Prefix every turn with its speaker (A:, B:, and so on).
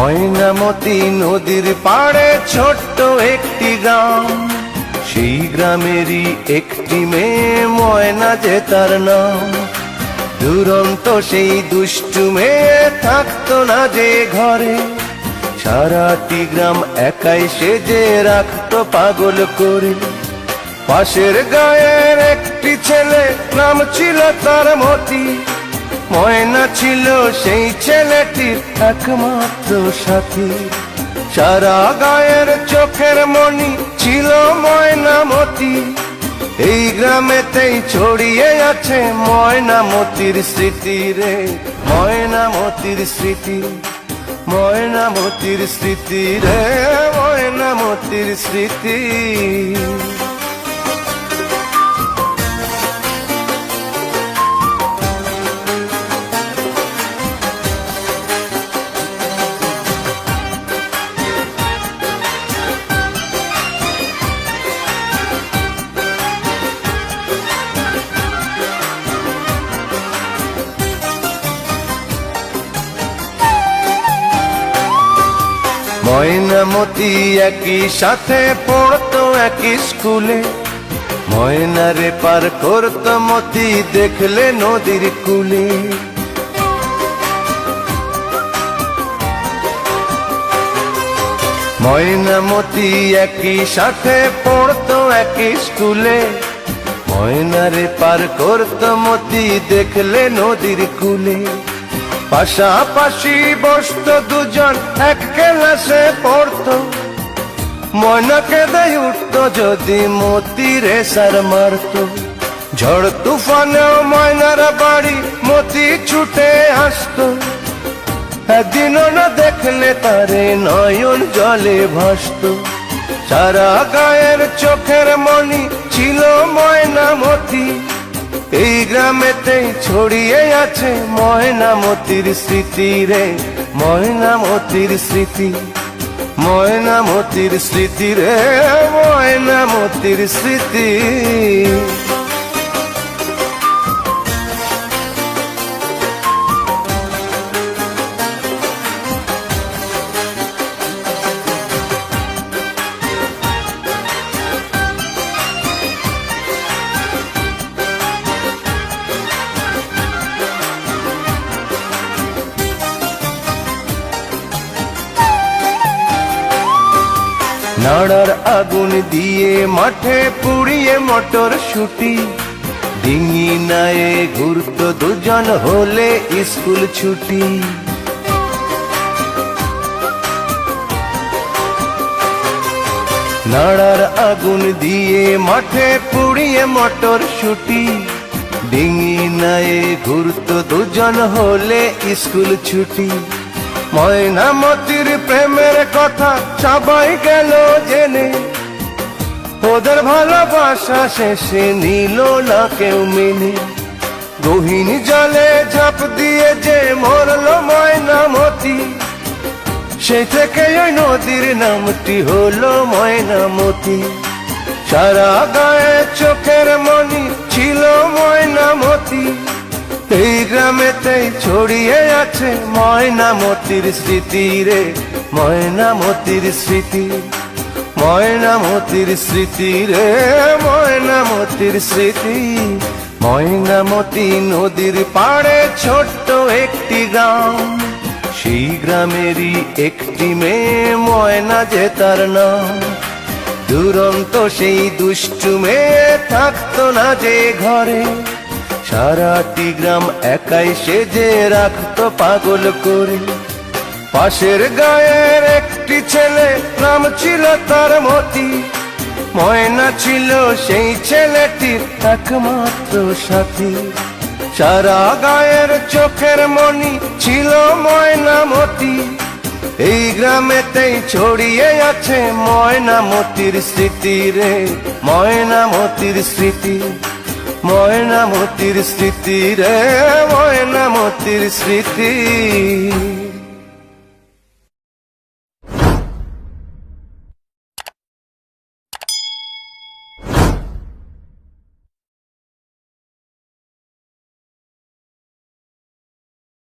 A: ময়নামতি নদীর পাড়ে ছোট্ট একটি গ্রাম, সেই গ্রামেরই একটি মেয়ে ময়না যে তার নাম। দুরন্ত সেই দুষ্টু মেয়ে থাকতো না যে ঘরে, সারাটি গ্রাম একাই সেজে রাখতো পাগল করে। পাশের গায়ের একটি ছেলে, নাম ছিল তার মতি। ময়না ছিল সেই ছেলেটির একমাত্র সাথী, সারা গায়ের চোখের মণি ছিল ময়নামতি। এই গ্রামেতেই ছড়িয়ে আছে ময়নামতির স্মৃতি রে, ময়নামতির স্মৃতি, ময়নামতির স্মৃতি রে, ময়নামতির স্মৃতি। ময়নামতি একই সাথে পড়তো একই স্কুলে, ময়নারে পার করতো মতি দেখলে নদীর কূলে। ময়নামতি একই সাথে পড়তো একই স্কুলে, ময়নারে পার করতো মতি দেখলে নদীর কূলে। পাশাপাশি বসতো দুজন এক ক্লাসে পড়তো, ময়না কেঁদে উঠতো যদি মতি রেসার মারতো। ঝড় তুফানেও ময়নার বাড়ি মতি ছুটে আসতো, একদিনও না দেখলে তারে নয়ন জলে ভাসতো। সারা গায়ের চোখের মণি ছিল ময়নামতি, এই গ্রামেতেই ছড়িয়ে আছে ময়নামতির স্মৃতি রে, ময়নামতির স্মৃতি, ময়নামতির স্মৃতি রে, ময়নামতির স্মৃতি। নাড়ার আগুন দিয়ে মাঠে পুড়িয়ে মটর শুটি, ডিঙি নায়ে ঘুরতো দুজন হলে স্কুল ছুটি। নাড়ার আগুন দিয়ে মাঠে পুড়িয়ে মটর শুটি, ডিঙি নায়ে ঘুরতো দুজন হলে স্কুল ছুটি। ময়নামতির প্রেমের কথা সবাই গেল জেনে, ওদের ভালোবাসা শেষে নিল না কেউ মেনে। গহীন জলে ঝাঁপ দিয়ে যে মরল ময়নামতি, সেই থেকে ওই নদীর নামটি হলো ময়নামতি। সারা গায়ে চোখের মণি ছিল ময়নামতি, এই গ্রামেতেই ছড়িয়ে আছে ময়নামতির স্মৃতি রে, ময়নামতির স্মৃতি, ময়নামতির স্মৃতি রে, ময়নামতির স্মৃতি। ময়নামতি নদীর পাড়ে ছোট্ট একটি গ্রাম, সেই গ্রামেরই একটি মেয়ে ময়না যে তার নাম। দুরন্ত সেই দুষ্টু মেয়ে থাকতো না যে ঘরে, সারাটি গ্রাম একাই সেজে রাখতো পাগল করে। পাশের গায়ের একটি ছেলে, নাম ছিল তার মতি। ময়না ছিল সেই ছেলেটির একমাত্র সাথী, সারা গায়ের চোখের মণি ছিল ময়নামতি। এই গ্রামেতেই ছড়িয়ে আছে ময়নামতির স্মৃতি রে, ময়নামতির স্মৃতি, ময়নামতির স্মৃতি রে, ময়নামতির স্মৃতি।